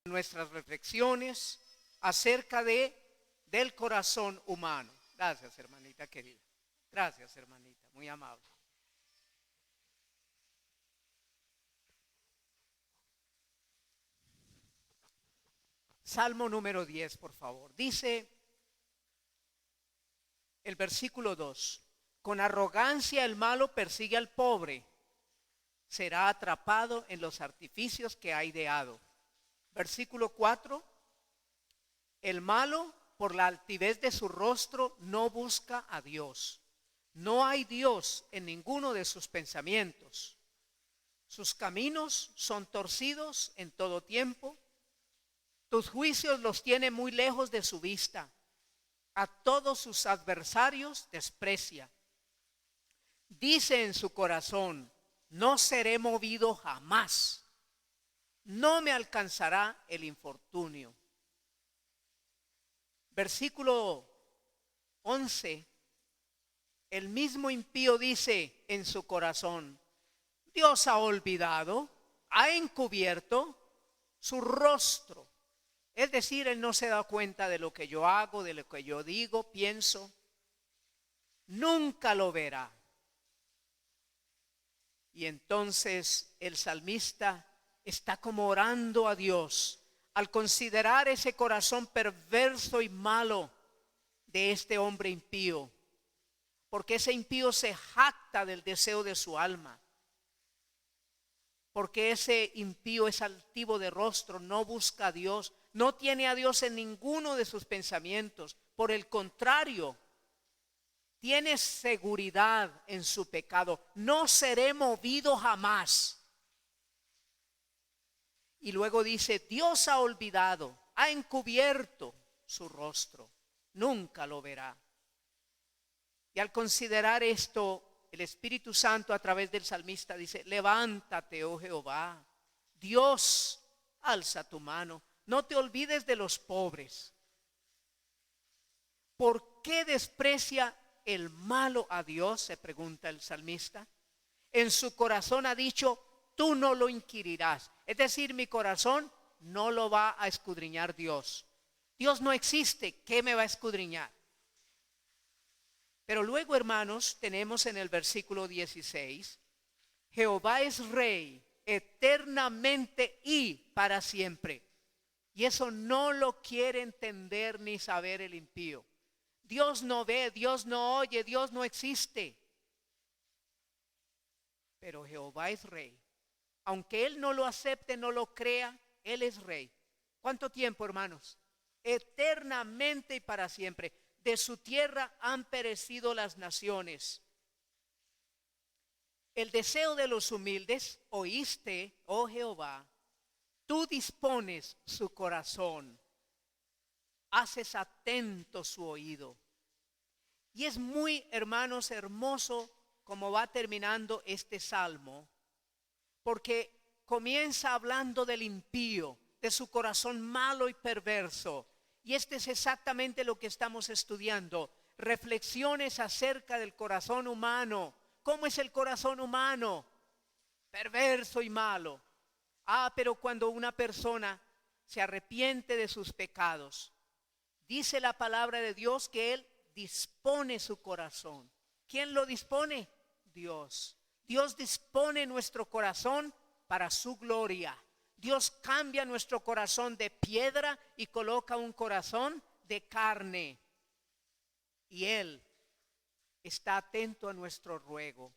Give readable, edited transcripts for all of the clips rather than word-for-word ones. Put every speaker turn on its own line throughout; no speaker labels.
nuestras reflexiones acerca del corazón humano. Gracias, hermanita querida. Gracias, hermanita, muy amable. Salmo número 10, por favor. Dice el versículo 2: con arrogancia el malo persigue al pobre, será atrapado en los artificios que ha ideado. Versículo 4: el malo, por la altivez de su rostro, no busca a Dios. No hay Dios en ninguno de sus pensamientos. Sus caminos son torcidos en todo tiempo. Tus juicios los tiene muy lejos de su vista. A todos sus adversarios desprecia. Dice en su corazón: no seré movido jamás. No me alcanzará el infortunio. Versículo 11. El mismo impío dice en su corazón: Dios ha olvidado, ha encubierto su rostro. Es decir, él no se da cuenta de lo que yo hago, de lo que yo digo, pienso. Nunca lo verá. Y entonces el salmista está como orando a Dios al considerar ese corazón perverso y malo de este hombre impío, porque ese impío se jacta del deseo de su alma, porque ese impío es altivo de rostro, no busca a Dios, no tiene a Dios en ninguno de sus pensamientos. Por el contrario, tiene seguridad en su pecado. No seré movido jamás. Y luego dice: Dios ha olvidado, ha encubierto su rostro, nunca lo verá. Y al considerar esto, el Espíritu Santo a través del salmista dice: levántate, oh Jehová, Dios, alza tu mano, no te olvides de los pobres. ¿Por qué desprecia el malo a Dios?, se pregunta el salmista. En su corazón ha dicho: tú no lo inquirirás. Es decir, mi corazón no lo va a escudriñar Dios. Dios no existe, ¿qué me va a escudriñar? Pero luego, hermanos, tenemos en el versículo 16: Jehová es rey eternamente y para siempre. Y eso no lo quiere entender ni saber el impío. Dios no ve, Dios no oye, Dios no existe. Pero Jehová es rey. Aunque él no lo acepte, no lo crea, él es rey. ¿Cuánto tiempo, hermanos? Eternamente y para siempre. De su tierra han perecido las naciones. El deseo de los humildes oíste, oh Jehová. Tú dispones su corazón, haces atento su oído. Y es muy, hermanos, hermoso como va terminando este salmo, porque comienza hablando del impío, de su corazón malo y perverso. Y este es exactamente lo que estamos estudiando: reflexiones acerca del corazón humano. ¿Cómo es el corazón humano? Perverso y malo. Pero cuando una persona se arrepiente de sus pecados, dice la palabra de Dios que Él dispone su corazón. ¿Quién lo dispone? Dios. Dios dispone nuestro corazón para su gloria. Dios cambia nuestro corazón de piedra y coloca un corazón de carne. Y Él está atento a nuestro ruego.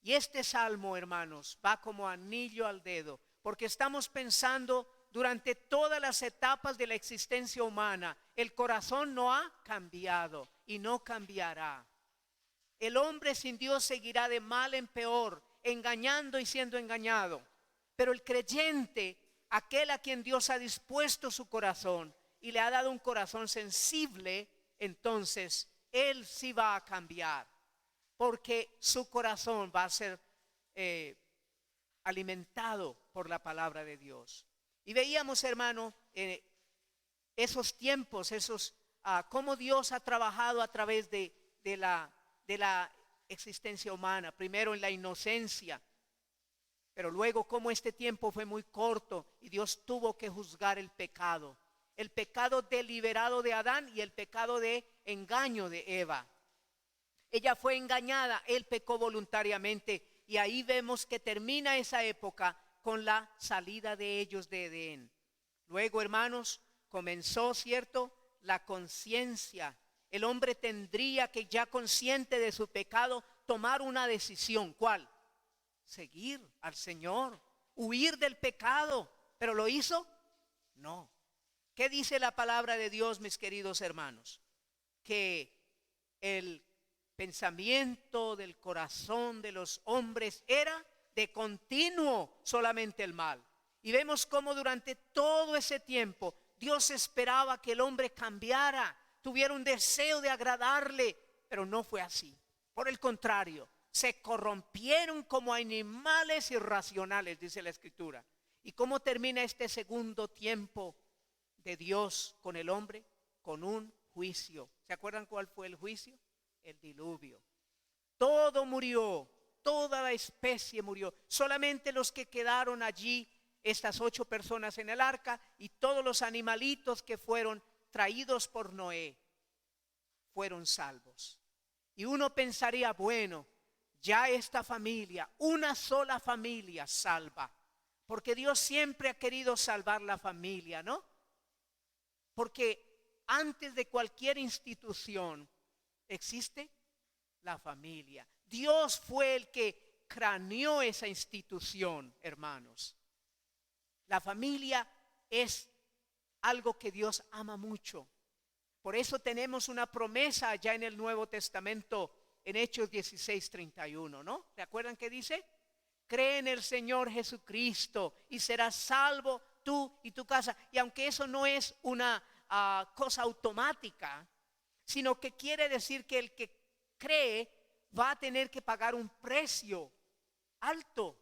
Y este salmo, hermanos, va como anillo al dedo, porque estamos pensando durante todas las etapas de la existencia humana. El corazón no ha cambiado y no cambiará. El hombre sin Dios seguirá de mal en peor, engañando y siendo engañado. Pero el creyente, aquel a quien Dios ha dispuesto su corazón y le ha dado un corazón sensible, entonces él sí va a cambiar, porque su corazón va a ser alimentado por la palabra de Dios. Y veíamos, hermano, esos tiempos, cómo Dios ha trabajado a través de la existencia humana. Primero en la inocencia, Pero luego, como este tiempo fue muy corto y Dios tuvo que juzgar el pecado deliberado de Adán y el pecado de engaño de Eva. Ella fue engañada, él pecó voluntariamente, y ahí vemos que termina esa época con la salida de ellos de Edén. Luego, hermanos, comenzó, ¿cierto?, la conciencia. El hombre tendría que, ya consciente de su pecado, tomar una decisión. ¿Cuál? Seguir al Señor, huir del pecado. ¿Pero lo hizo? No. ¿Qué dice la palabra de Dios, mis queridos hermanos? Que el pensamiento del corazón de los hombres era de continuo solamente el mal. Y vemos cómo durante todo ese tiempo Dios esperaba que el hombre cambiara, tuviera un deseo de agradarle, pero no fue así. Por el contrario, se corrompieron como animales irracionales, dice la Escritura. ¿Y cómo termina este segundo tiempo de Dios con el hombre? Con un juicio. ¿Se acuerdan cuál fue el juicio? El diluvio. Todo murió, toda la especie murió. Solamente los que quedaron allí, estas 8 personas en el arca, y todos los animalitos que fueron traídos por Noé, fueron salvos. Y uno pensaría, bueno, ya esta familia, una sola familia salva, porque Dios siempre ha querido salvar la familia, ¿no? Porque antes de cualquier institución existe la familia. Dios fue el que craneó esa institución, hermanos. La familia es algo que Dios ama mucho. Por eso tenemos una promesa allá en el Nuevo Testamento, en Hechos 16:31, ¿no? ¿Se acuerdan qué dice? Cree en el Señor Jesucristo y serás salvo tú y tu casa. Y aunque eso no es una cosa automática, sino que quiere decir que el que cree va a tener que pagar un precio alto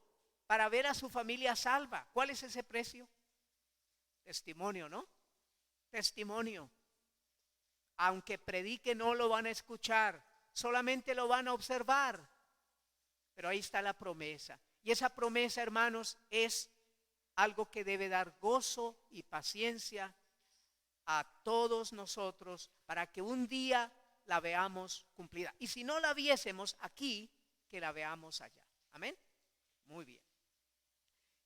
para ver a su familia salva. ¿Cuál es ese precio? Testimonio, ¿no? Testimonio. Aunque predique, no lo van a escuchar, solamente lo van a observar. Pero ahí está la promesa. Y esa promesa, hermanos, es algo que debe dar gozo y paciencia a todos nosotros para que un día la veamos cumplida. Y si no la viésemos aquí, que la veamos allá. Amén. Muy bien.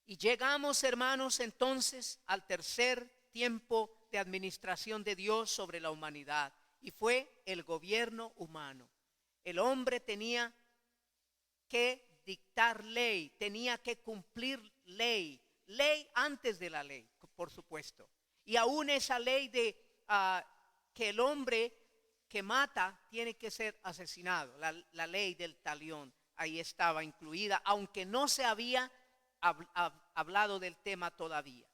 Y llegamos, hermanos, entonces al tercer tiempo de administración de Dios sobre la humanidad, y fue el gobierno humano. El hombre tenía que dictar ley, tenía que cumplir ley antes de la ley, por supuesto. Y aún esa ley de que el hombre que mata tiene que ser asesinado, la ley del talión, ahí estaba incluida, aunque no se había hablado del tema todavía.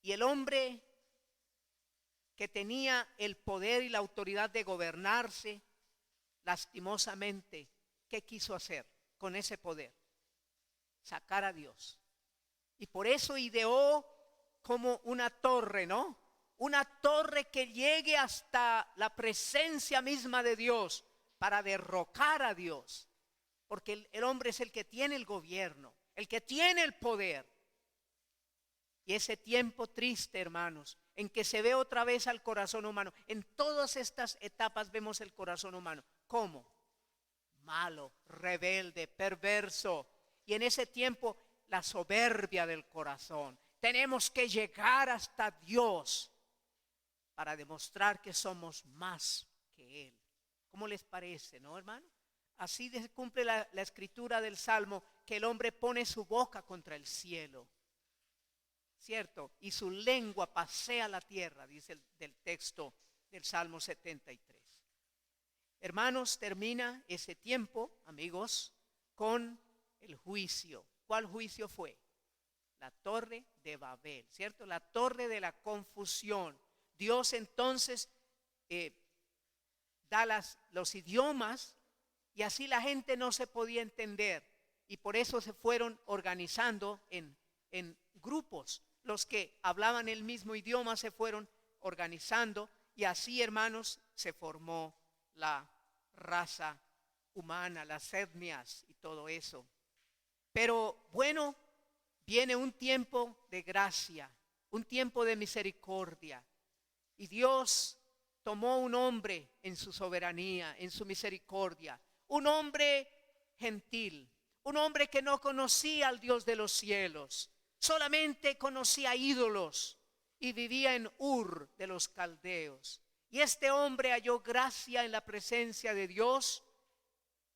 Y el hombre que tenía el poder y la autoridad de gobernarse, lastimosamente, ¿qué quiso hacer con ese poder? Sacar a Dios. Y por eso ideó como una torre, ¿no? Una torre que llegue hasta la presencia misma de Dios para derrocar a Dios. Porque el hombre es el que tiene el gobierno, el que tiene el poder. Y ese tiempo triste, hermanos, en que se ve otra vez al corazón humano. En todas estas etapas vemos el corazón humano. ¿Cómo? Malo, rebelde, perverso. Y en ese tiempo la soberbia del corazón. Tenemos que llegar hasta Dios para demostrar que somos más que Él. ¿Cómo les parece, no, hermano? Así cumple la escritura del Salmo, que el hombre pone su boca contra el cielo. ¿Cierto? Y su lengua pasea la tierra, dice del texto del Salmo 73. Hermanos, termina ese tiempo, amigos, con el juicio. ¿Cuál juicio fue? La torre de Babel, ¿cierto? La torre de la confusión. Dios entonces da los idiomas y así la gente no se podía entender. Y por eso se fueron organizando en grupos. Los que hablaban el mismo idioma se fueron organizando y así, hermanos, se formó la raza humana, las etnias y todo eso. Pero bueno, viene un tiempo de gracia, un tiempo de misericordia. Y Dios tomó un hombre en su soberanía, en su misericordia, un hombre gentil, un hombre que no conocía al Dios de los cielos, solamente conocía ídolos y vivía en Ur de los caldeos. Y este hombre halló gracia en la presencia de Dios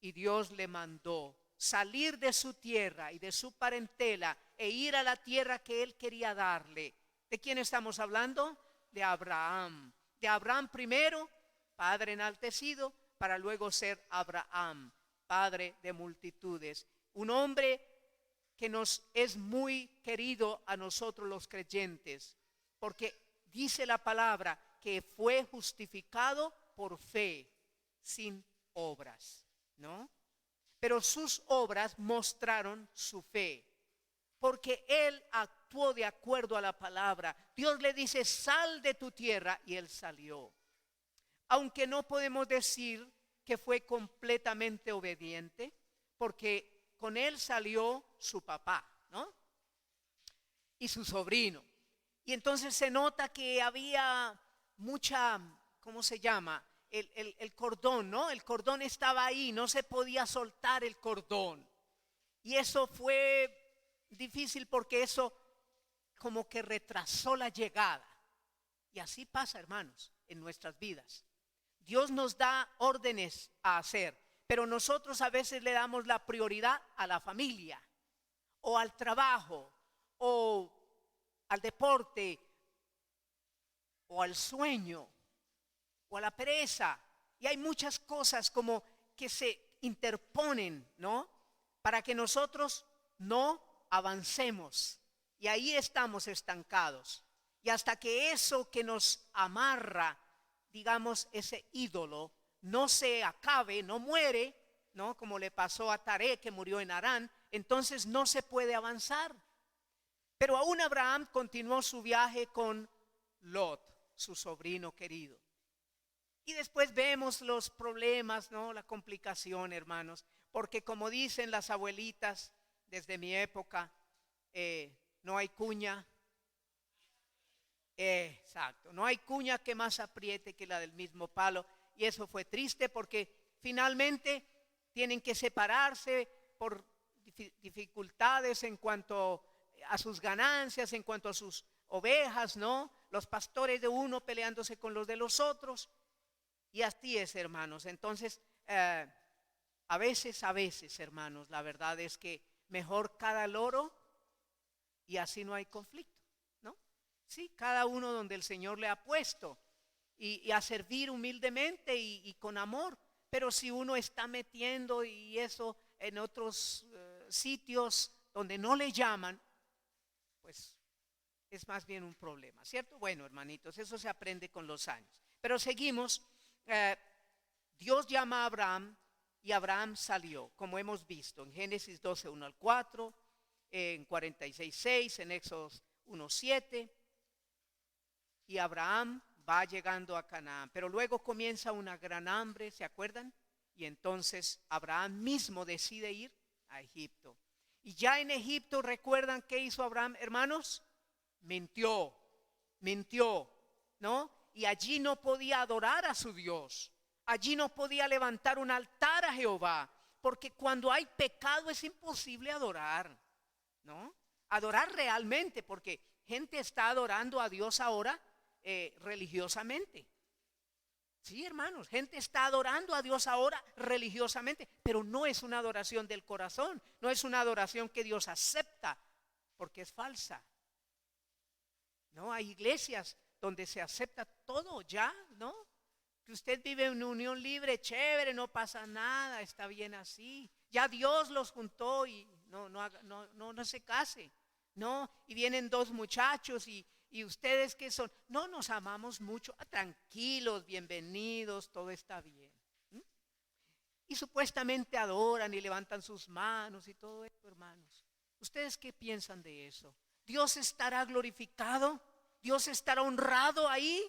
y Dios le mandó salir de su tierra y de su parentela e ir a la tierra que él quería darle. ¿De quién estamos hablando? De Abraham. De Abraham primero, padre enaltecido, para luego ser Abraham, padre de multitudes. Un hombre que nos es muy querido a nosotros los creyentes, porque dice la palabra que fue justificado por fe, sin obras, ¿no? Pero sus obras mostraron su fe, porque él actuó de acuerdo a la palabra. Dios le dice, sal de tu tierra, y él salió. Aunque no podemos decir que fue completamente obediente, porque con él salió su papá, ¿no? Y su sobrino. Y entonces se nota que había mucha, ¿cómo se llama? El cordón, ¿no? El cordón estaba ahí, no se podía soltar el cordón. Y eso fue difícil porque eso como que retrasó la llegada. Y así pasa, hermanos, en nuestras vidas. Dios nos da órdenes a hacer, pero nosotros a veces le damos la prioridad a la familia, o al trabajo, o al deporte, o al sueño, o a la pereza. Y hay muchas cosas como que se interponen, ¿no? Para que nosotros no avancemos. Y ahí estamos estancados. Y hasta que eso que nos amarra, digamos, ese ídolo, no se acabe, no muere, ¿no? Como le pasó a Taré, que murió en Harán, entonces no se puede avanzar. Pero aún Abraham continuó su viaje con Lot, su sobrino querido. Y después vemos los problemas, ¿no? La complicación, hermanos, porque como dicen las abuelitas desde mi época, no hay cuña. Exacto, no hay cuña que más apriete que la del mismo palo. Y eso fue triste porque finalmente tienen que separarse por dificultades en cuanto a sus ganancias, en cuanto a sus ovejas, ¿no? Los pastores de uno peleándose con los de los otros. Y así es, hermanos. Entonces, a veces, hermanos, la verdad es que mejor cada loro y así no hay conflicto, ¿no? Sí, cada uno donde el Señor le ha puesto y a servir humildemente y con amor. Pero si uno está metiendo y eso en otros sitios donde no le llaman, pues es más bien un problema, ¿cierto? Bueno, hermanitos, eso se aprende con los años. Pero seguimos. Dios llama a Abraham y Abraham salió, como hemos visto en Génesis 12, 1 al 4, en 46, 6, en Éxodo 1, 7. Y Abraham va llegando a Canaán, pero luego comienza una gran hambre, ¿se acuerdan? Y entonces Abraham mismo decide ir a Egipto. Y ya en Egipto, ¿recuerdan qué hizo Abraham, hermanos? Mintió, ¿no? Y allí no podía adorar a su Dios. Allí no podía levantar un altar a Jehová, porque cuando hay pecado es imposible adorar, ¿no? Adorar realmente, porque gente está adorando a Dios ahora religiosamente. Sí, hermanos, gente está adorando a Dios ahora religiosamente, pero no es una adoración del corazón, no es una adoración que Dios acepta, porque es falsa. No, hay iglesias donde se acepta todo ya, ¿no? Que usted vive en una unión libre, chévere, no pasa nada, está bien así. Ya Dios los juntó y no se case, ¿no? Y vienen dos muchachos y ustedes que son, no nos amamos mucho, tranquilos, bienvenidos, todo está bien. Y supuestamente adoran y levantan sus manos y todo eso, hermanos. ¿Ustedes qué piensan de eso? ¿Dios estará glorificado? ¿Dios estará honrado ahí?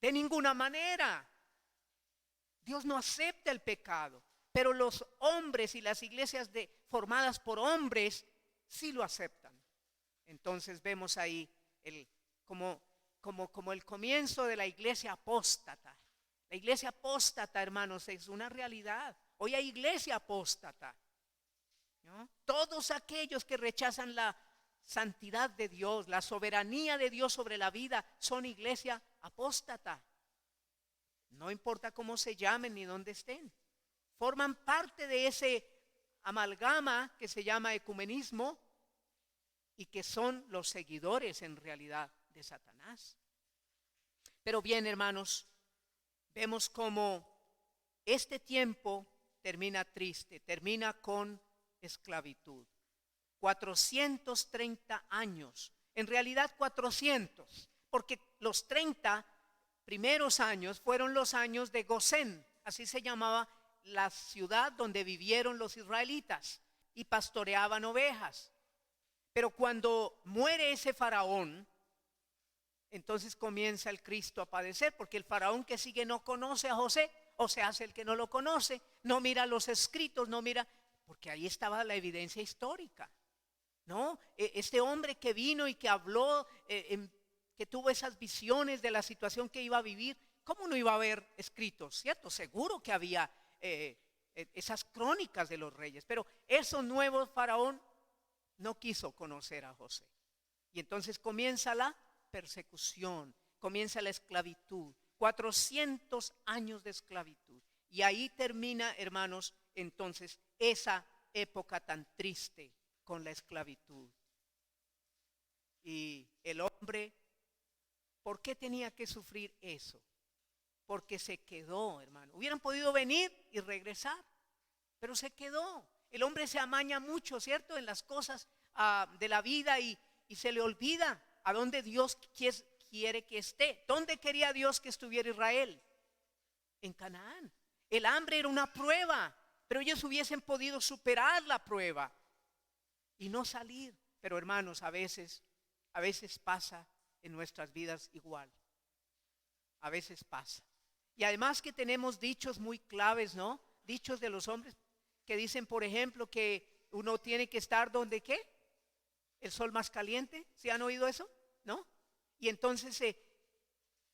De ninguna manera. Dios no acepta el pecado. pero los hombres y las iglesias formadas por hombres sí lo aceptan. Entonces vemos ahí como el comienzo de la iglesia apóstata. La iglesia apóstata, hermanos, es una realidad. Hoy hay iglesia apóstata, ¿no? Todos aquellos que rechazan la santidad de Dios, la soberanía de Dios sobre la vida, son iglesia apóstata. No importa cómo se llamen ni dónde estén. Forman parte de ese amalgama que se llama ecumenismo y que son los seguidores en realidad de Satanás. Pero bien, hermanos, vemos cómo este tiempo termina triste, termina con esclavitud. 430 años, en realidad 400, porque los 30 primeros años fueron los años de Gosén, así se llamaba la ciudad donde vivieron los israelitas y pastoreaban ovejas. Pero cuando muere ese faraón, entonces comienza el Cristo a padecer, porque el faraón que sigue no conoce a José, o se hace el que no lo conoce, no mira los escritos, no mira, porque ahí estaba la evidencia histórica, ¿no? Este hombre que vino y que habló, que tuvo esas visiones de la situación que iba a vivir, ¿cómo no iba a haber escritos? ¿Cierto? Seguro que había esas crónicas de los reyes, pero ese nuevo faraón no quiso conocer a José. Y entonces comienza la persecución, comienza la esclavitud, 400 años de esclavitud. Y ahí termina, hermanos, entonces esa época tan triste con la esclavitud. Y el hombre, ¿por qué tenía que sufrir eso? Porque se quedó, hermano. Hubieran podido venir y regresar, pero se quedó. El hombre se amaña mucho, ¿cierto? En las cosas de la vida y se le olvida a dónde Dios quiere que esté. ¿Dónde quería Dios que estuviera Israel? En Canaán. El hambre era una prueba, pero ellos hubiesen podido superar la prueba y no salir. Pero hermanos, a veces pasa en nuestras vidas igual. A veces pasa. Y además que tenemos dichos muy claves, ¿no? Dichos de los hombres que dicen, por ejemplo, que uno tiene que estar donde ¿qué? El sol más caliente. ¿Se han oído eso? ¿No? Y entonces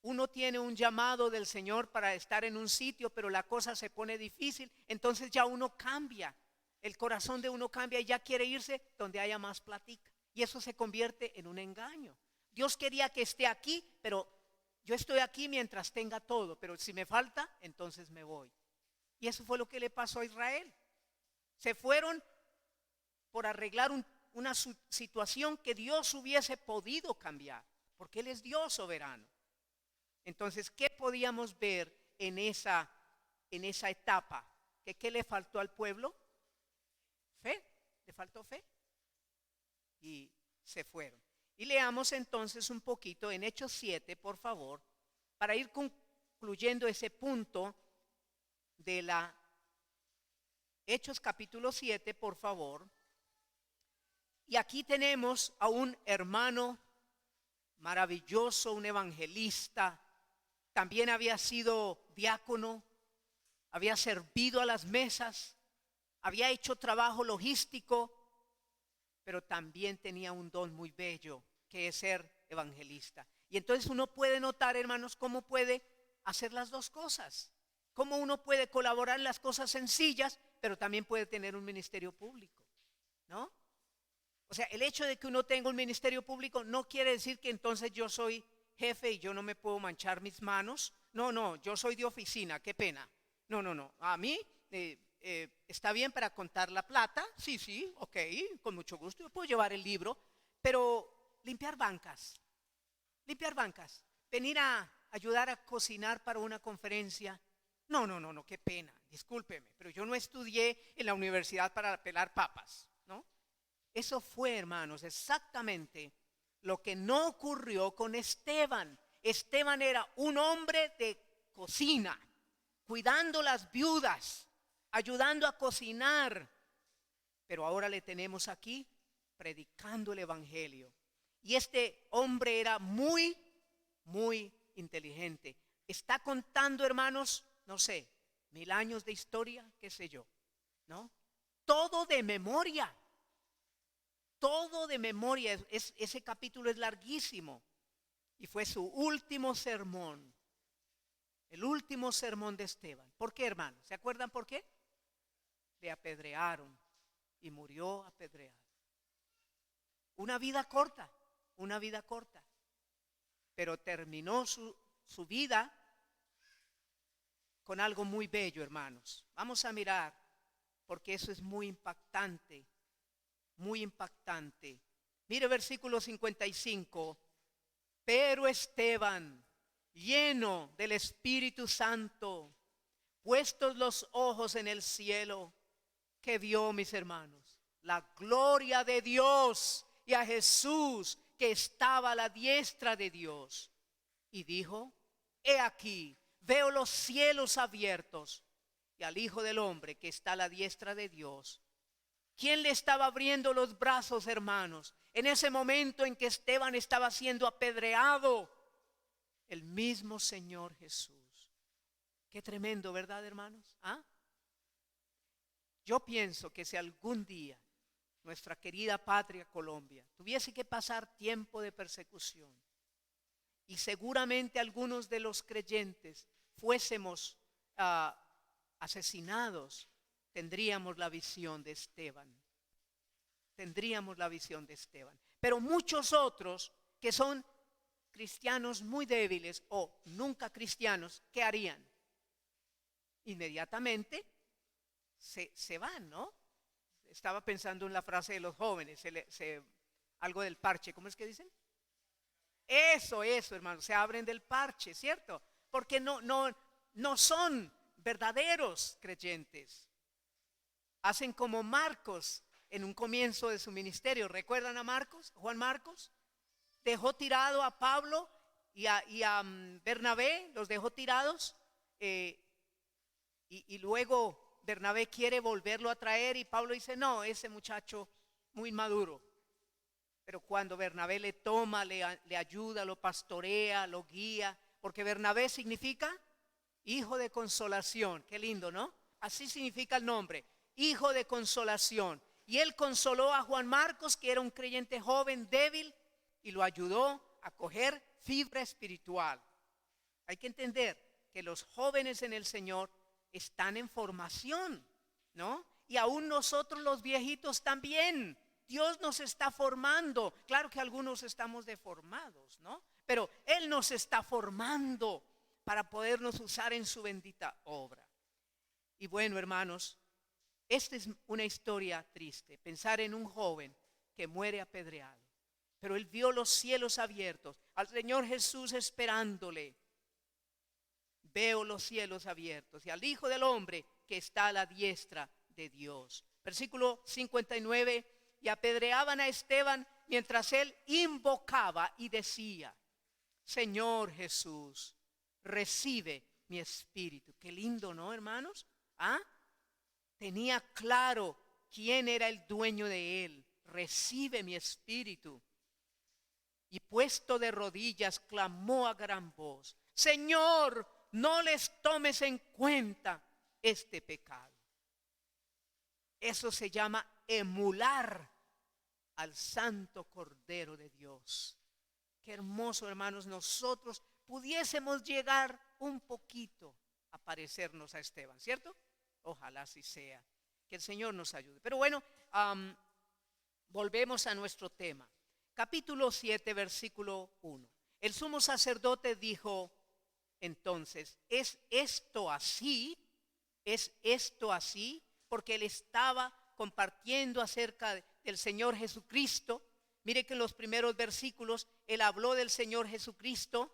uno tiene un llamado del Señor para estar en un sitio, pero la cosa se pone difícil. Entonces ya uno cambia. El corazón de uno cambia y ya quiere irse donde haya más plática. Y eso se convierte en un engaño. Dios quería que esté aquí, pero yo estoy aquí mientras tenga todo. Pero si me falta, entonces me voy. Y eso fue lo que le pasó a Israel. Se fueron por arreglar una situación que Dios hubiese podido cambiar, porque Él es Dios soberano. Entonces, ¿qué podíamos ver en esa etapa? ¿Qué le faltó al pueblo? Fe, le faltó fe. Y se fueron. Y leamos entonces un poquito en Hechos 7, por favor, para ir concluyendo ese punto de la Hechos capítulo 7, por favor. Y aquí tenemos a un hermano maravilloso, un evangelista. También había sido diácono, había servido a las mesas, había hecho trabajo logístico, pero también tenía un don muy bello, que es ser evangelista. Y entonces uno puede notar, hermanos, cómo puede hacer las dos cosas. Cómo uno puede colaborar en las cosas sencillas, pero también puede tener un ministerio público, ¿no? O sea, el hecho de que uno tenga un ministerio público no quiere decir que entonces yo soy jefe y yo no me puedo manchar mis manos. No, yo soy de oficina, qué pena. No. A mí está bien para contar la plata, sí, ok, con mucho gusto. Yo puedo llevar el libro, pero limpiar bancas, venir a ayudar a cocinar para una conferencia. No, qué pena, discúlpeme, pero yo no estudié en la universidad para pelar papas, ¿no? Eso fue, hermanos, exactamente lo que no ocurrió con Esteban. Esteban era un hombre de cocina, cuidando las viudas, ayudando a cocinar. Pero ahora le tenemos aquí predicando el evangelio. Y este hombre era muy inteligente. Está contando, hermanos, no sé, 1000 años de historia, qué sé yo, ¿no? Todo de memoria. Todo de memoria. Ese capítulo es larguísimo. Y fue su último sermón. El último sermón de Esteban. ¿Por qué, hermano? ¿Se acuerdan por qué? Le apedrearon y murió apedreado. Una vida corta, una vida corta. Pero terminó su vida con algo muy bello, hermanos. Vamos a mirar, porque eso es muy impactante, muy impactante. Mire versículo 55. Pero Esteban, lleno del Espíritu Santo, puestos los ojos en el cielo, ¿qué vio, mis hermanos? La gloria de Dios y a Jesús que estaba a la diestra de Dios. Y dijo: he aquí, veo los cielos abiertos y al Hijo del Hombre que está a la diestra de Dios. ¿Quién le estaba abriendo los brazos, hermanos? En ese momento en que Esteban estaba siendo apedreado, el mismo Señor Jesús. Qué tremendo, ¿verdad, hermanos? ¿Ah? Yo pienso que si algún día nuestra querida patria Colombia tuviese que pasar tiempo de persecución, y seguramente algunos de los creyentes fuésemos asesinados, tendríamos la visión de Esteban. Tendríamos la visión de Esteban. Pero muchos otros que son cristianos muy débiles o nunca cristianos, ¿qué harían? Inmediatamente se van, ¿no? Estaba pensando en la frase de los jóvenes, algo del parche, ¿cómo es que dicen? Eso, hermano, se abren del parche, ¿cierto? Porque no son verdaderos creyentes. Hacen como Marcos en un comienzo de su ministerio. ¿Recuerdan a Marcos? Juan Marcos dejó tirado a Pablo y a Bernabé, los dejó tirados, y luego Bernabé quiere volverlo a traer y Pablo dice: no, ese muchacho muy maduro. Pero cuando Bernabé le toma, le ayuda, lo pastorea, lo guía, porque Bernabé significa hijo de consolación. Qué lindo, ¿no? Así significa el nombre, hijo de consolación. Y él consoló a Juan Marcos, que era un creyente joven, débil, y lo ayudó a coger fibra espiritual. Hay que entender que los jóvenes en el Señor están en formación, ¿no? Y aún nosotros los viejitos también. Dios nos está formando. Claro que algunos estamos deformados, ¿no? Pero Él nos está formando para podernos usar en su bendita obra. Y bueno, hermanos, esta es una historia triste. Pensar en un joven que muere apedreado. Pero él vio los cielos abiertos, al Señor Jesús esperándole. Veo los cielos abiertos y al Hijo del Hombre que está a la diestra de Dios. Versículo 59. Y apedreaban a Esteban mientras él invocaba y decía: Señor Jesús, recibe mi espíritu. Qué lindo, ¿no, hermanos? ¿Ah? Tenía claro quién era el dueño de él. Recibe mi espíritu. Y puesto de rodillas clamó a gran voz: Señor, no les tomes en cuenta este pecado. Eso se llama emular al Santo Cordero de Dios. Qué hermoso, hermanos, nosotros pudiésemos llegar un poquito a parecernos a Esteban, ¿cierto? Ojalá así sea. Que el Señor nos ayude. Pero bueno, volvemos a nuestro tema. Capítulo 7, versículo 1. El sumo sacerdote dijo entonces: ¿es esto así? ¿Es esto así? Porque él estaba compartiendo acerca del Señor Jesucristo. Mire que en los primeros versículos él habló del Señor Jesucristo.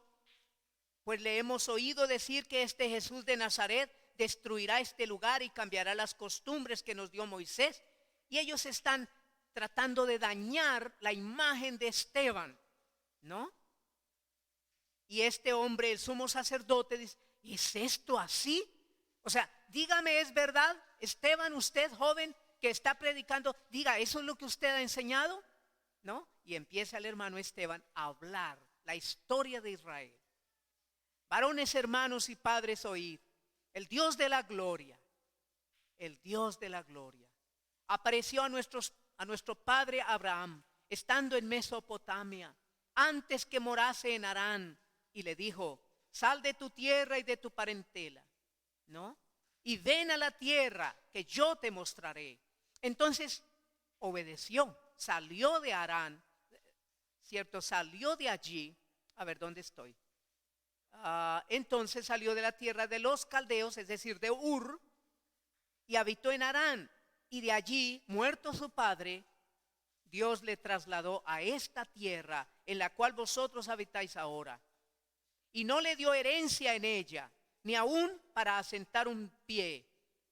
Pues le hemos oído decir que este Jesús de Nazaret destruirá este lugar y cambiará las costumbres que nos dio Moisés. Y ellos están tratando de dañar la imagen de Esteban, ¿no? Y este hombre, el sumo sacerdote, dice: ¿es esto así? O sea, dígame, ¿es verdad, Esteban, usted joven que está predicando? Diga, ¿eso es lo que usted ha enseñado? ¿No? Y empieza el hermano Esteban a hablar la historia de Israel. Varones, hermanos y padres, oíd. el Dios de la gloria, el Dios de la gloria, apareció a nuestro padre Abraham, estando en Mesopotamia, antes que morase en Harán, y le dijo: sal de tu tierra y de tu parentela, ¿no? Y ven a la tierra que yo te mostraré. Entonces obedeció, salió de Harán, ¿cierto? Salió de allí. A ver, ¿dónde estoy? Entonces salió de la tierra de los caldeos, es decir, de Ur, y habitó en Harán. Y de allí, muerto su padre, Dios le trasladó a esta tierra en la cual vosotros habitáis ahora. Y no le dio herencia en ella, ni aún para asentar un pie,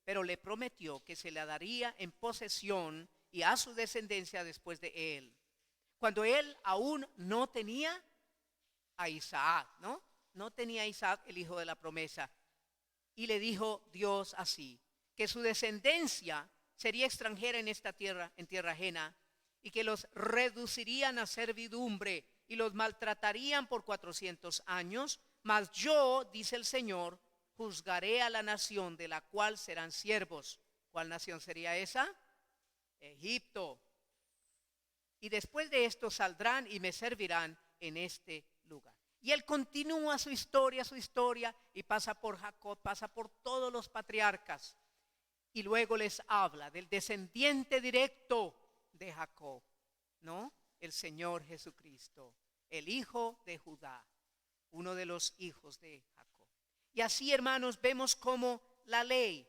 pero le prometió que se la daría en posesión y a su descendencia después de él, cuando él aún no tenía a Isaac, ¿no? No tenía a Isaac, el hijo de la promesa. Y le dijo Dios así: que su descendencia sería extranjera en esta tierra, en tierra ajena, y que los reducirían a servidumbre y los maltratarían por 400 años. Mas yo, dice el Señor, juzgaré a la nación de la cual serán siervos. ¿Cuál nación sería esa? Egipto. Y después de esto saldrán y me servirán en este lugar. Y él continúa su historia, y pasa por Jacob, pasa por todos los patriarcas. Y luego les habla del descendiente directo de Jacob, ¿no? El Señor Jesucristo, el hijo de Judá, uno de los hijos de Jacob. Y así, hermanos, vemos cómo la ley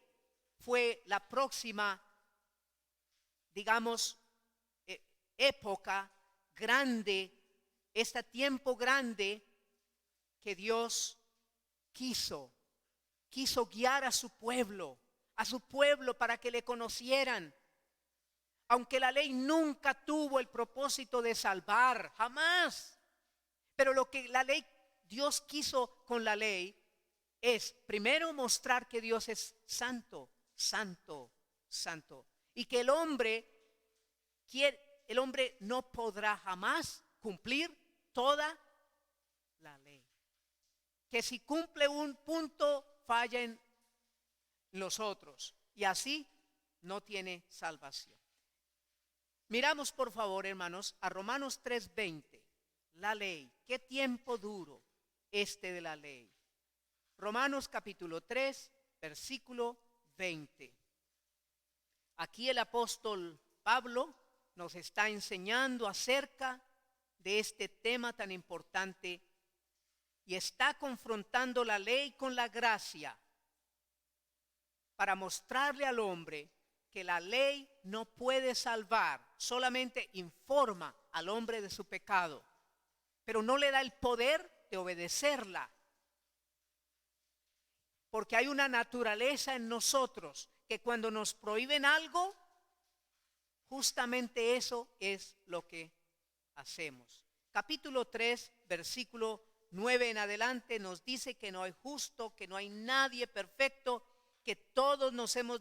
fue la próxima, digamos, época grande, este tiempo grande que Dios quiso guiar a su pueblo para que le conocieran. Aunque la ley nunca tuvo el propósito de salvar, jamás. Pero lo que Dios quiso con la ley es primero mostrar que Dios es santo, santo, santo. Y que el hombre no podrá jamás cumplir toda la ley. Que si cumple un punto, falla en los otros. Y así no tiene salvación. Miramos por favor, hermanos, a Romanos 3:20. La ley. ¿Qué tiempo duro de la ley? Romanos capítulo 3, versículo 20. Aquí el apóstol Pablo nos está enseñando acerca de este tema tan importante y está confrontando la ley con la gracia para mostrarle al hombre que la ley no puede salvar, solamente informa al hombre de su pecado, pero no le da el poder de obedecerla. Porque hay una naturaleza en nosotros que cuando nos prohíben algo, justamente eso es lo que hacemos. Capítulo 3, versículo 9 en adelante nos dice que no hay justo, que no hay nadie perfecto, que todos nos hemos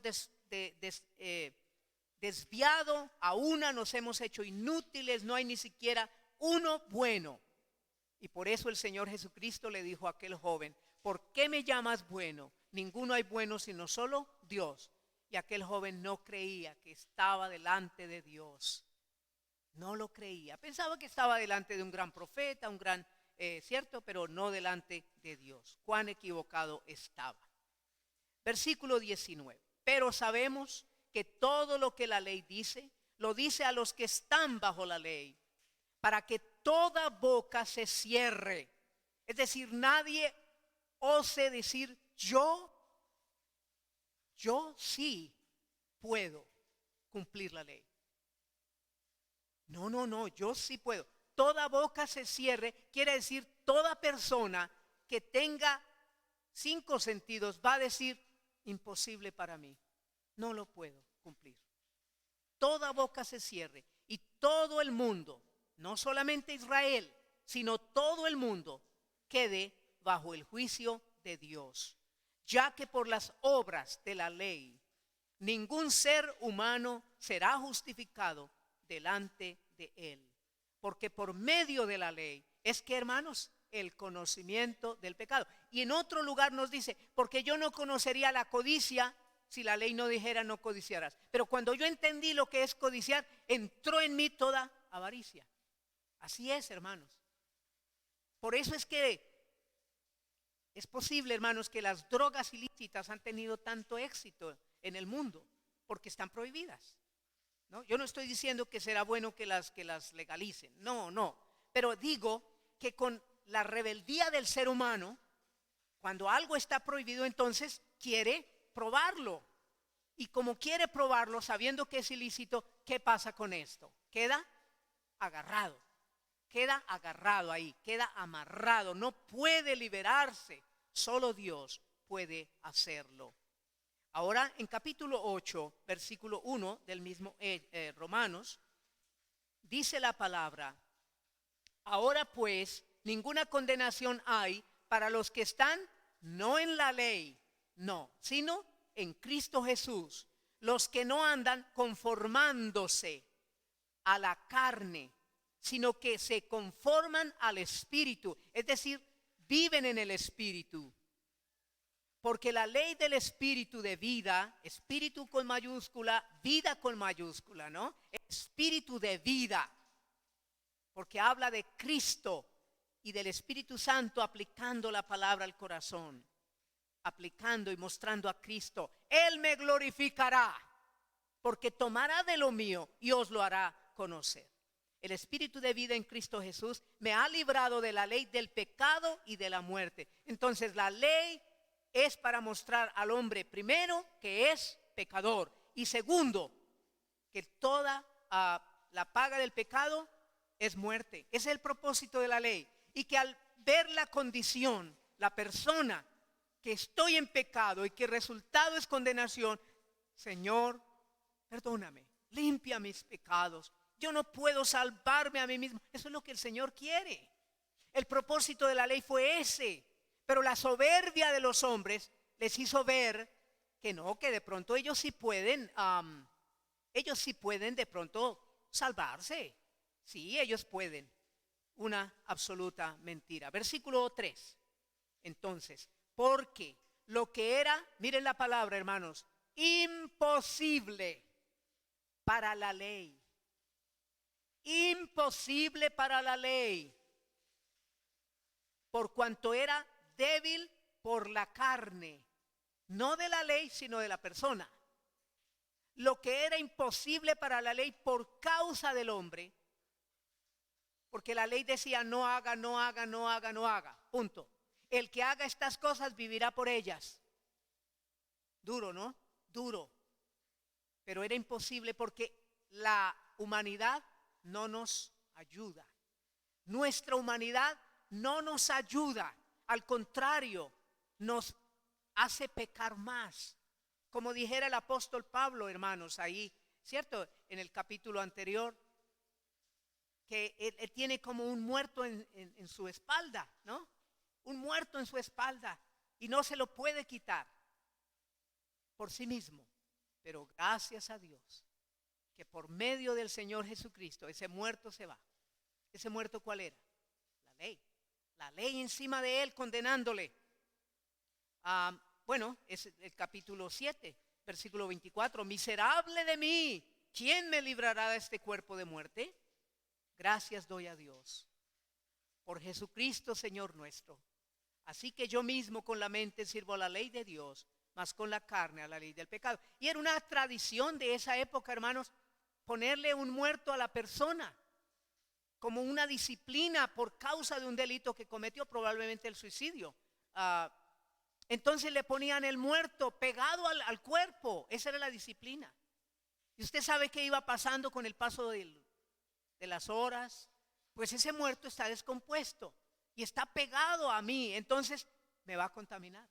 desviado, a una nos hemos hecho inútiles, no hay ni siquiera uno bueno. Y por eso el Señor Jesucristo le dijo a aquel joven: ¿por qué me llamas bueno? Ninguno hay bueno sino solo Dios. Y aquel joven no creía que estaba delante de Dios. No lo creía. Pensaba que estaba delante de un gran profeta, un gran, cierto, pero no delante de Dios. Cuán equivocado estaba. Versículo 19. Pero sabemos que todo lo que la ley dice, lo dice a los que están bajo la ley, para que toda boca se cierre. Es decir, nadie ose decir: yo sí puedo cumplir la ley. No, yo sí puedo. Toda boca se cierre, quiere decir toda persona que tenga 5 sentidos va a decir: imposible para mí, no lo puedo cumplir. Toda boca se cierre y todo el mundo, no solamente Israel, sino todo el mundo, quede bajo el juicio de Dios, ya que por las obras de la ley ningún ser humano será justificado delante de él, porque por medio de la ley es que, hermanos, el conocimiento del pecado. Y en otro lugar nos dice, porque yo no conocería la codicia si la ley no dijera no codiciarás. Pero cuando yo entendí lo que es codiciar, entró en mí toda avaricia. Así es, hermanos. Por eso es que es posible, hermanos, que las drogas ilícitas han tenido tanto éxito en el mundo, porque están prohibidas, ¿no? Yo no estoy diciendo que será bueno que las legalicen, no. Pero digo que con la rebeldía del ser humano, cuando algo está prohibido, entonces quiere probarlo. Y como quiere probarlo, sabiendo que es ilícito, ¿qué pasa con esto? Queda agarrado ahí, queda amarrado, no puede liberarse. Solo Dios puede hacerlo. Ahora en capítulo 8, versículo 1 del mismo Romanos, dice la palabra: ahora pues ninguna condenación hay para los que están no en la ley, no, sino en Cristo Jesús, los que no andan conformándose a la carne, sino que se conforman al Espíritu, es decir, viven en el Espíritu. Porque la ley del Espíritu de vida, Espíritu con mayúscula, vida con mayúscula, ¿no? Espíritu de vida, porque habla de Cristo y del Espíritu Santo aplicando la palabra al corazón, aplicando y mostrando a Cristo. Él me glorificará, porque tomará de lo mío y os lo hará conocer. El Espíritu de vida en Cristo Jesús me ha librado de la ley del pecado y de la muerte. Entonces la ley es para mostrar al hombre, primero, que es pecador, y segundo, que toda la paga del pecado es muerte. Ese es el propósito de la ley. Y que al ver la condición, la persona que estoy en pecado y que el resultado es condenación, Señor, perdóname, limpia mis pecados. Yo no puedo salvarme a mí mismo. Eso es lo que el Señor quiere. El propósito de la ley fue ese. Pero la soberbia de los hombres les hizo ver que no, que de pronto ellos sí pueden de pronto salvarse. Sí, ellos pueden. Una absoluta mentira. Versículo 3. Entonces, porque lo que era, miren la palabra, hermanos, imposible para la ley. Imposible para la ley. Por cuanto era débil por la carne, no de la ley, sino de la persona. Lo que era imposible para la ley por causa del hombre, porque la ley decía no haga, punto. El que haga estas cosas vivirá por ellas. Duro, ¿no? Duro. Pero era imposible porque la humanidad no nos ayuda. Nuestra humanidad no nos ayuda. Al contrario, nos hace pecar más. Como dijera el apóstol Pablo, hermanos, ahí, ¿cierto? En el capítulo anterior, que él tiene como un muerto en su espalda, ¿no? Un muerto en su espalda y no se lo puede quitar por sí mismo. Pero gracias a Dios, que por medio del Señor Jesucristo, ese muerto se va. ¿Ese muerto cuál era? La ley. La ley encima de él condenándole. Bueno, es el capítulo 7, versículo 24. Miserable de mí, ¿quién me librará de este cuerpo de muerte? Gracias doy a Dios por Jesucristo, Señor nuestro. Así que yo mismo con la mente sirvo a la ley de Dios, mas con la carne a la ley del pecado. Y era una tradición de esa época, hermanos, ponerle un muerto a la persona como una disciplina por causa de un delito que cometió, probablemente el suicidio. Entonces le ponían el muerto pegado al cuerpo. Esa era la disciplina. Y usted sabe qué iba pasando con el paso de las horas. Pues ese muerto está descompuesto y está pegado a mí, entonces me va a contaminar.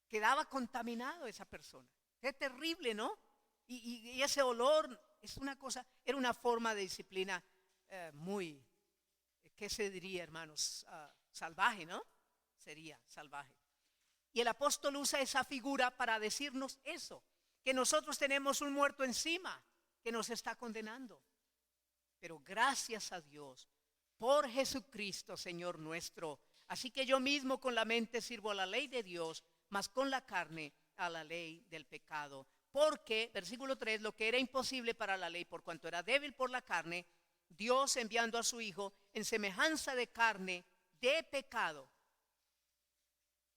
Quedaba contaminado esa persona. Qué terrible, ¿no? Y ese olor es una cosa, era una forma de disciplina muy, ¿qué se diría, hermanos? Salvaje, ¿no? Sería salvaje. Y el apóstol usa esa figura para decirnos eso, que nosotros tenemos un muerto encima que nos está condenando. Pero gracias a Dios, por Jesucristo, Señor nuestro. Así que yo mismo con la mente sirvo a la ley de Dios, mas con la carne a la ley del pecado. Porque, versículo 3, lo que era imposible para la ley, por cuanto era débil por la carne, Dios enviando a su Hijo en semejanza de carne de pecado.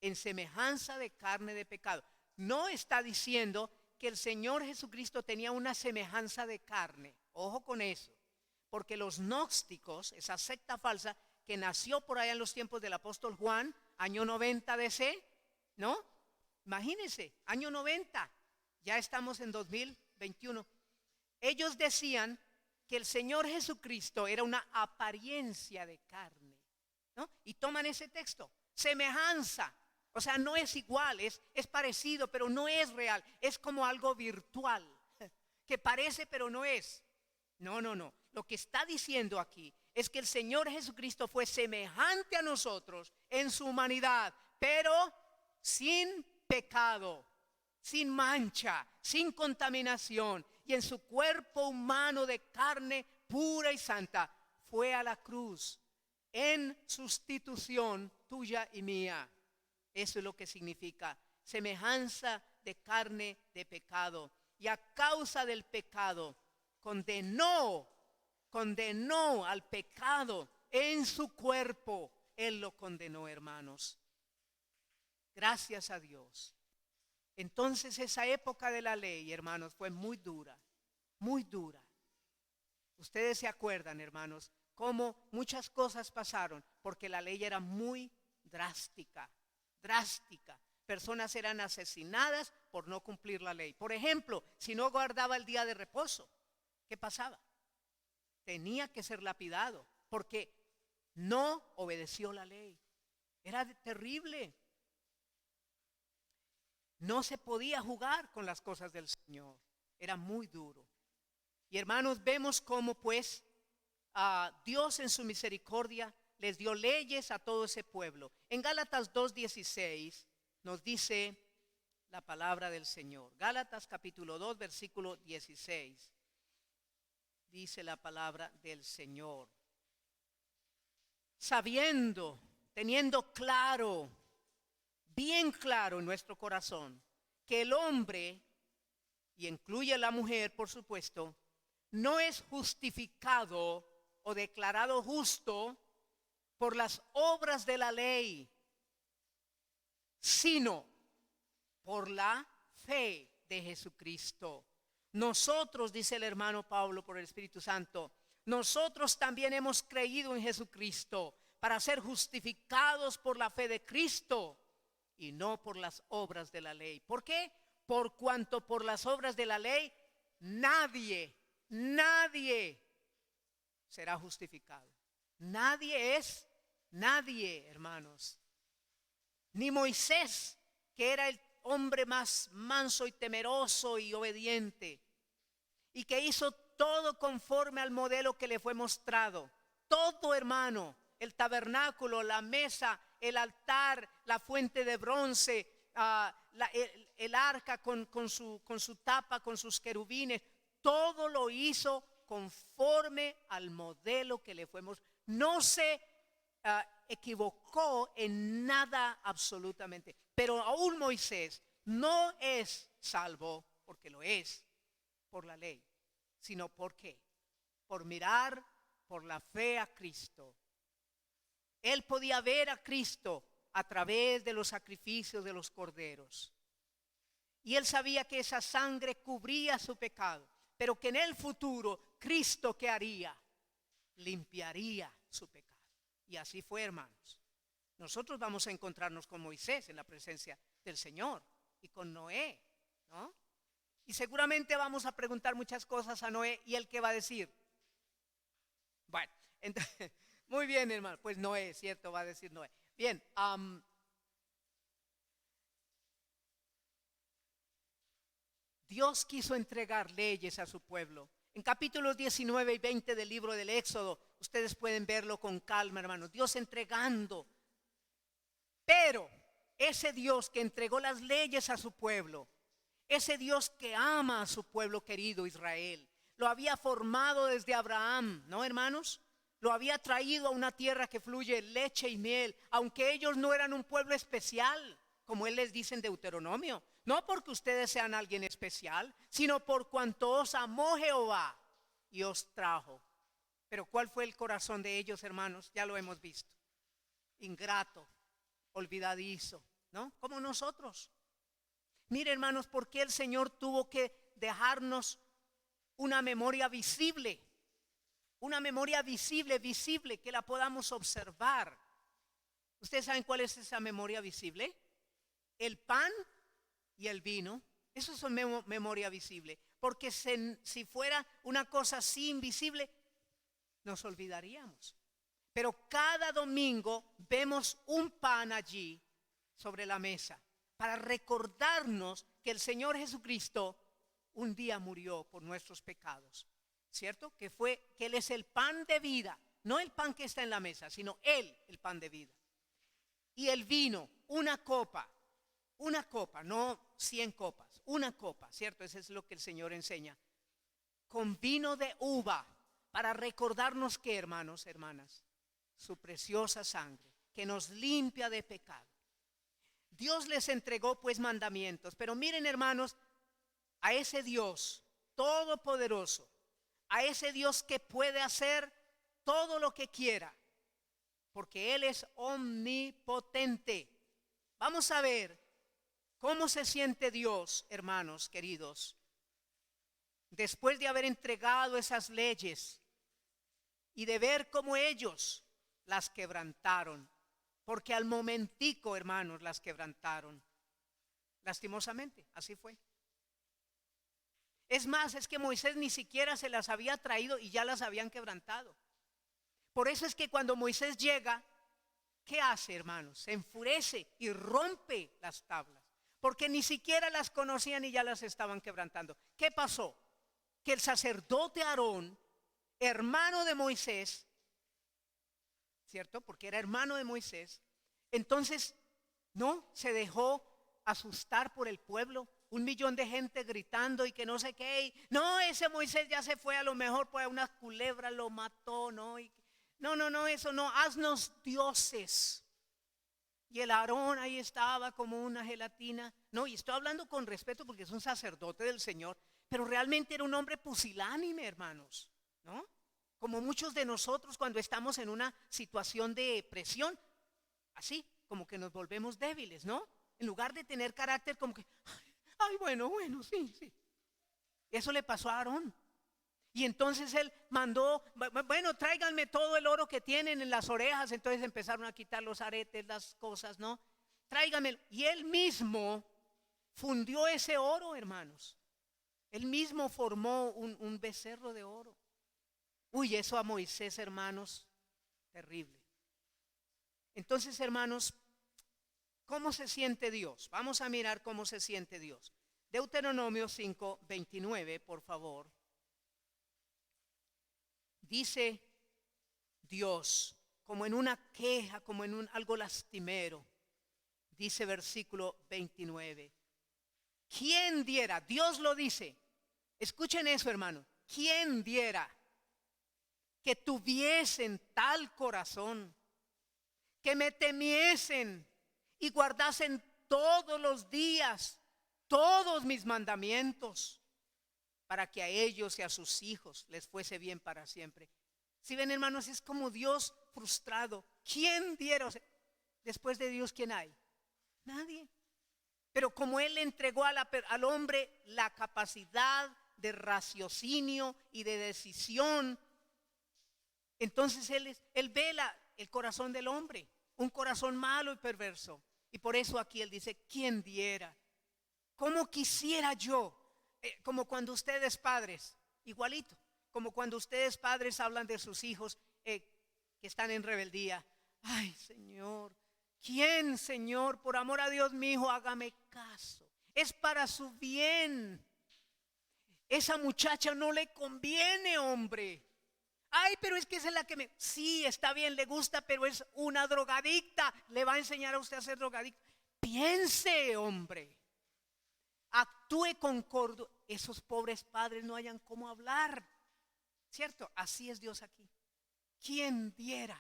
En semejanza de carne de pecado. No está diciendo que el Señor Jesucristo tenía una semejanza de carne. Ojo con eso. Porque los gnósticos, esa secta falsa que nació por allá en los tiempos del apóstol Juan, año 90 DC, ¿no? Imagínense, año 90, ya estamos en 2021. Ellos decían que el Señor Jesucristo era una apariencia de carne, ¿no? Y toman ese texto, semejanza, o sea, no es igual, es parecido, pero no es real, es como algo virtual, que parece pero no es. No, lo que está diciendo aquí es que el Señor Jesucristo fue semejante a nosotros en su humanidad, pero sin pecado, sin mancha, sin contaminación, y en su cuerpo humano de carne pura y santa fue a la cruz en sustitución tuya y mía. Eso es lo que significa semejanza de carne de pecado. Y a causa del pecado condenó al pecado en su cuerpo. Él lo condenó, hermanos. Gracias a Dios. Entonces esa época de la ley, hermanos, fue muy dura, muy dura. Ustedes se acuerdan, hermanos, cómo muchas cosas pasaron porque la ley era muy drástica. Personas eran asesinadas por no cumplir la ley. Por ejemplo, si no guardaba el día de reposo, ¿qué pasaba? Tenía que ser lapidado porque no obedeció la ley. Era terrible. No se podía jugar con las cosas del Señor. Era muy duro. Y hermanos, vemos cómo pues Dios en su misericordia les dio leyes a todo ese pueblo. En Gálatas 2:16 nos dice la palabra del Señor. Gálatas capítulo 2 versículo 16. Dice la palabra del Señor. Sabiendo, teniendo claro, bien claro en nuestro corazón, que el hombre, y incluye a la mujer por supuesto, no es justificado o declarado justo por las obras de la ley, sino por la fe de Jesucristo. Nosotros, dice el hermano Pablo por el Espíritu Santo, nosotros también hemos creído en Jesucristo para ser justificados por la fe de Cristo y no por las obras de la ley. ¿Por qué? Por cuanto por las obras de la ley nadie será justificado. Nadie, hermanos. Ni Moisés, que era el hombre más manso y temeroso y obediente, y que hizo todo conforme al modelo que le fue mostrado. Todo, hermano, el tabernáculo, la mesa, el altar, la fuente de bronce, el arca con su tapa, con sus querubines, todo lo hizo conforme al modelo que le fue mostrado. No se equivocó en nada absolutamente. Pero aún Moisés no es salvo, porque lo es, por la ley, sino ¿por qué? Por mirar por la fe a Cristo. Él podía ver a Cristo a través de los sacrificios de los corderos. Y él sabía que esa sangre cubría su pecado, pero que en el futuro Cristo, ¿qué haría? Limpiaría su pecado. Y así fue, hermanos. Nosotros vamos a encontrarnos con Moisés en la presencia del Señor y con Noé, ¿no? Y seguramente vamos a preguntar muchas cosas a Noé, y él, ¿qué va a decir? Bueno, entonces, muy bien, hermano, pues Noé, ¿cierto? Va a decir Noé. Bien, Dios quiso entregar leyes a su pueblo. En capítulos 19 y 20 del libro del Éxodo, ustedes pueden verlo con calma, hermanos. Dios entregando. Pero ese Dios que entregó las leyes a su pueblo, ese Dios que ama a su pueblo querido Israel, lo había formado desde Abraham, ¿no, hermanos? lo había traído a una tierra que fluye leche y miel, aunque ellos no eran un pueblo especial, como él les dice en Deuteronomio. No porque ustedes sean alguien especial, sino por cuanto os amó Jehová y os trajo. Pero ¿cuál fue el corazón de ellos, hermanos? Ya lo hemos visto. Ingrato, olvidadizo, ¿no? Como nosotros. Mire, hermanos, ¿por qué el Señor tuvo que dejarnos una memoria visible? Una memoria visible, que la podamos observar. ¿Ustedes saben cuál es esa memoria visible? El pan y el vino. Eso es memoria visible. Porque si fuera una cosa así invisible, nos olvidaríamos. Pero cada domingo vemos un pan allí sobre la mesa para recordarnos que el Señor Jesucristo un día murió por nuestros pecados. ¿Cierto? Que Él es el pan de vida, no el pan que está en la mesa, sino Él, el pan de vida. Y el vino, una copa, no 100 copas, una copa, ¿cierto? Eso es lo que el Señor enseña. Con vino de uva, para recordarnos que, hermanos, hermanas, su preciosa sangre, que nos limpia de pecado. Dios les entregó pues mandamientos, pero miren, hermanos, a ese Dios todopoderoso, a ese Dios que puede hacer todo lo que quiera, porque Él es omnipotente. Vamos a ver cómo se siente Dios, hermanos queridos, después de haber entregado esas leyes y de ver cómo ellos las quebrantaron, porque al momentico, hermanos, las quebrantaron. Lastimosamente, así fue. Es más, es que Moisés ni siquiera se las había traído y ya las habían quebrantado. Por eso es que cuando Moisés llega, ¿qué hace, hermanos? Se enfurece y rompe las tablas, porque ni siquiera las conocían y ya las estaban quebrantando. ¿Qué pasó? Que el sacerdote Aarón, hermano de Moisés, ¿cierto? Porque era hermano de Moisés, entonces no se dejó asustar por el pueblo. 1 millón de gente gritando y que no sé qué. No, ese Moisés ya se fue, a lo mejor por una culebra lo mató, ¿no? No, eso no, haznos dioses. Y el Aarón ahí estaba como una gelatina. No, y estoy hablando con respeto porque es un sacerdote del Señor, pero realmente era un hombre pusilánime, hermanos, ¿no? Como muchos de nosotros cuando estamos en una situación de presión, así como que nos volvemos débiles, ¿no? En lugar de tener carácter como que, ay, bueno, sí. Eso le pasó a Aarón. Y entonces él mandó, bueno, tráiganme todo el oro que tienen en las orejas. Entonces empezaron a quitar los aretes, las cosas, ¿no? Tráiganme. Y él mismo fundió ese oro, hermanos. Él mismo formó un becerro de oro. Uy, eso a Moisés, hermanos, terrible. Entonces, hermanos, ¿cómo se siente Dios? Vamos a mirar cómo se siente Dios. Deuteronomio 5:29, por favor. Dice Dios, como en una queja, como en algo lastimero. Dice versículo 29. ¿Quién diera? Dios lo dice. Escuchen eso, hermano. ¿Quién diera que tuviesen tal corazón, que me temiesen y guardasen todos los días todos mis mandamientos, para que a ellos y a sus hijos les fuese bien para siempre? Si ven, hermanos, es como Dios frustrado. ¿Quién diera? O sea, después de Dios, ¿quién hay? Nadie. Pero como Él le entregó al hombre la capacidad de raciocinio y de decisión, entonces Él ve el corazón del hombre, un corazón malo y perverso. Y por eso aquí Él dice, ¿quién diera? ¿Cómo quisiera yo? Como cuando ustedes padres, igualito, como cuando ustedes padres hablan de sus hijos que están en rebeldía. Ay, Señor, ¿quién, Señor? Por amor a Dios, mi hijo, hágame caso. Es para su bien. Esa muchacha no le conviene, hombre. Ay, pero es que esa es la que sí, está bien, le gusta, pero es una drogadicta. Le va a enseñar a usted a ser drogadicta. Piense, hombre. Actúe con cordura. Esos pobres padres no hayan cómo hablar, ¿cierto? Así es Dios aquí. ¿Quién diera?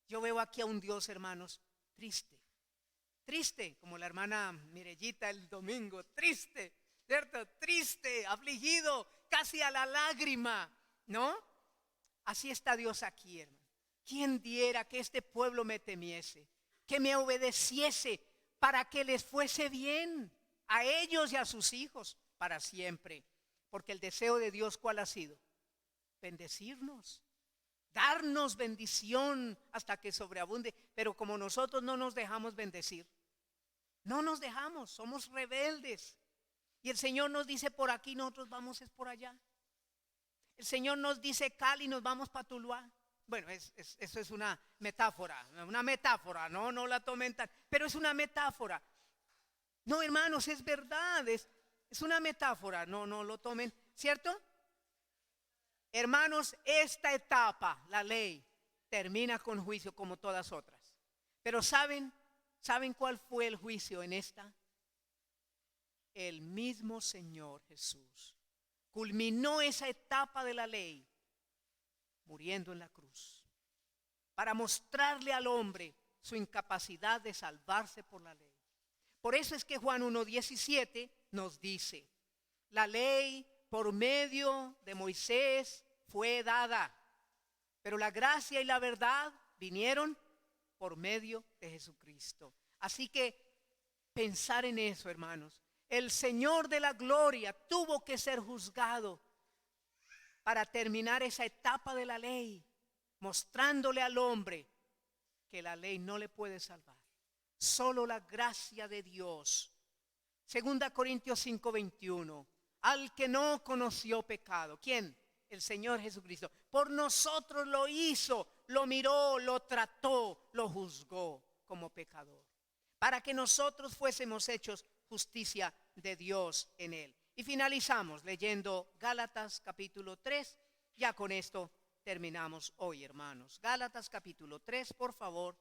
Yo veo aquí a un Dios, hermanos, triste. Triste, como la hermana Mirellita el domingo, triste, ¿cierto? Triste, afligido, casi a la lágrima, ¿no? Así está Dios aquí, hermano. ¿Quién diera que este pueblo me temiese, que me obedeciese para que les fuese bien a ellos y a sus hijos para siempre? Porque el deseo de Dios, ¿cuál ha sido? Bendecirnos, darnos bendición hasta que sobreabunde. Pero como nosotros no nos dejamos bendecir, no nos dejamos, somos rebeldes. Y el Señor nos dice por aquí, nosotros vamos es por allá. El Señor nos dice Cali, nos vamos para Tuluá. Bueno, eso es una metáfora, no la tomen tan, pero es una metáfora. No, hermanos, es verdad, es una metáfora, no lo tomen, ¿cierto? Hermanos, esta etapa, la ley, termina con juicio como todas otras. Pero ¿saben cuál fue el juicio en esta? El mismo Señor Jesús culminó esa etapa de la ley muriendo en la cruz para mostrarle al hombre su incapacidad de salvarse por la ley. Por eso es que Juan 1:17 nos dice, la ley por medio de Moisés fue dada, pero la gracia y la verdad vinieron por medio de Jesucristo. Así que pensar en eso, hermanos. El Señor de la gloria tuvo que ser juzgado para terminar esa etapa de la ley, mostrándole al hombre que la ley no le puede salvar. Solo la gracia de Dios. 2 Corintios 5:21. Al que no conoció pecado. ¿Quién? El Señor Jesucristo. Por nosotros lo hizo, lo miró, lo trató, lo juzgó como pecador. Para que nosotros fuésemos hechos justicia de Dios en él. Y finalizamos leyendo Gálatas capítulo 3. Ya con esto terminamos hoy, hermanos. Gálatas capítulo 3, por favor.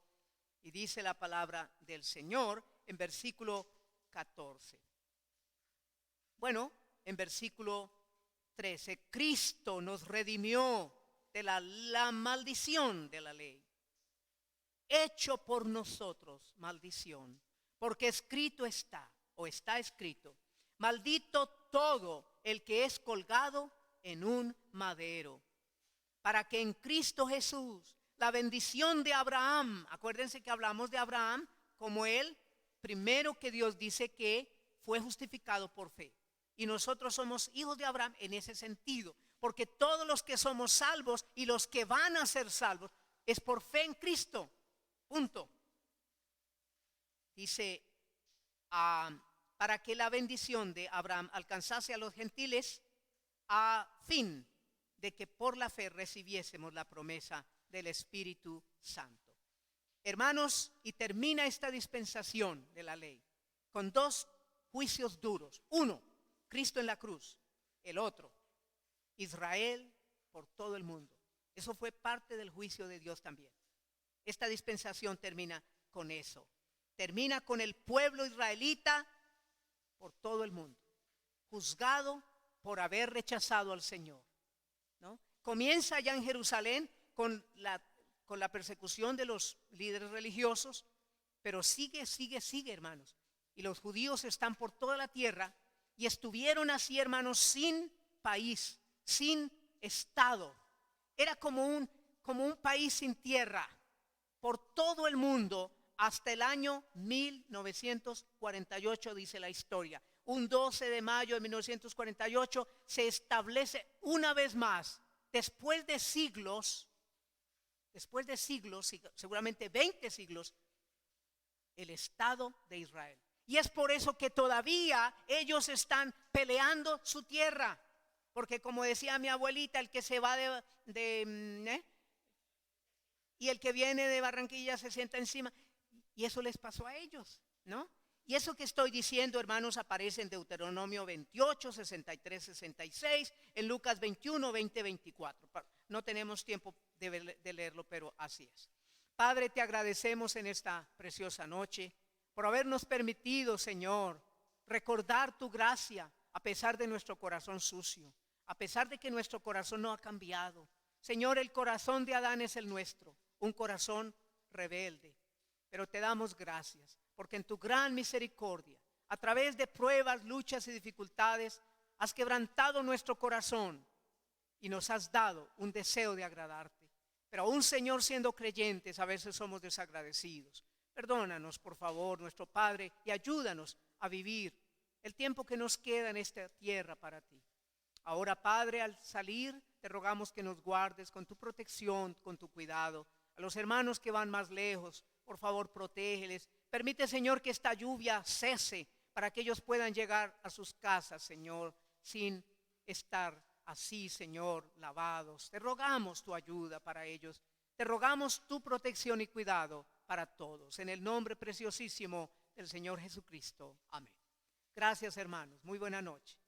Y dice la palabra del Señor en versículo 14. Bueno, en versículo 13, Cristo nos redimió de la maldición de la ley, hecho por nosotros maldición, porque escrito está, o está escrito, maldito todo el que es colgado en un madero, para que en Cristo Jesús la bendición de Abraham, acuérdense que hablamos de Abraham como el primero que Dios dice que fue justificado por fe. Y nosotros somos hijos de Abraham en ese sentido, porque todos los que somos salvos y los que van a ser salvos es por fe en Cristo. Punto. Dice, para que la bendición de Abraham alcanzase a los gentiles a fin de que por la fe recibiésemos la promesa del Espíritu Santo. Hermanos, y termina esta dispensación de la ley con dos juicios duros. Uno, Cristo en la cruz. El otro, Israel por todo el mundo. Eso fue parte del juicio de Dios también. Esta dispensación termina con eso. Termina con el pueblo israelita por todo el mundo, juzgado por haber rechazado al Señor, ¿no? Comienza ya en Jerusalén con la persecución de los líderes religiosos, pero sigue, hermanos. Y los judíos están por toda la tierra y estuvieron así, hermanos, sin país, sin estado. Era como un país sin tierra por todo el mundo hasta el año 1948, dice la historia. Un 12 de mayo de 1948 se establece una vez más, después de siglos, seguramente 20 siglos, el Estado de Israel. Y es por eso que todavía ellos están peleando su tierra. Porque como decía mi abuelita, el que se va y el que viene de Barranquilla se sienta encima. Y eso les pasó a ellos, ¿no? Y eso que estoy diciendo, hermanos, aparece en Deuteronomio 28, 63, 66, en Lucas 21, 20, 24. No tenemos tiempo de leerlo, pero así es. Padre, te agradecemos en esta preciosa noche por habernos permitido, Señor, recordar tu gracia a pesar de nuestro corazón sucio, a pesar de que nuestro corazón no ha cambiado. Señor, el corazón de Adán es el nuestro, un corazón rebelde. Pero te damos gracias, porque en tu gran misericordia, a través de pruebas, luchas y dificultades, has quebrantado nuestro corazón y nos has dado un deseo de agradarte. Pero aún, Señor, siendo creyentes, a veces somos desagradecidos. Perdónanos, por favor, nuestro Padre, y ayúdanos a vivir el tiempo que nos queda en esta tierra para ti. Ahora, Padre, al salir, te rogamos que nos guardes con tu protección, con tu cuidado. A los hermanos que van más lejos, por favor, protégeles. Permite, Señor, que esta lluvia cese para que ellos puedan llegar a sus casas, Señor, sin estar así, Señor, lavados. Te rogamos tu ayuda para ellos. Te rogamos tu protección y cuidado para todos. En el nombre preciosísimo del Señor Jesucristo. Amén. Gracias, hermanos. Muy buena noche.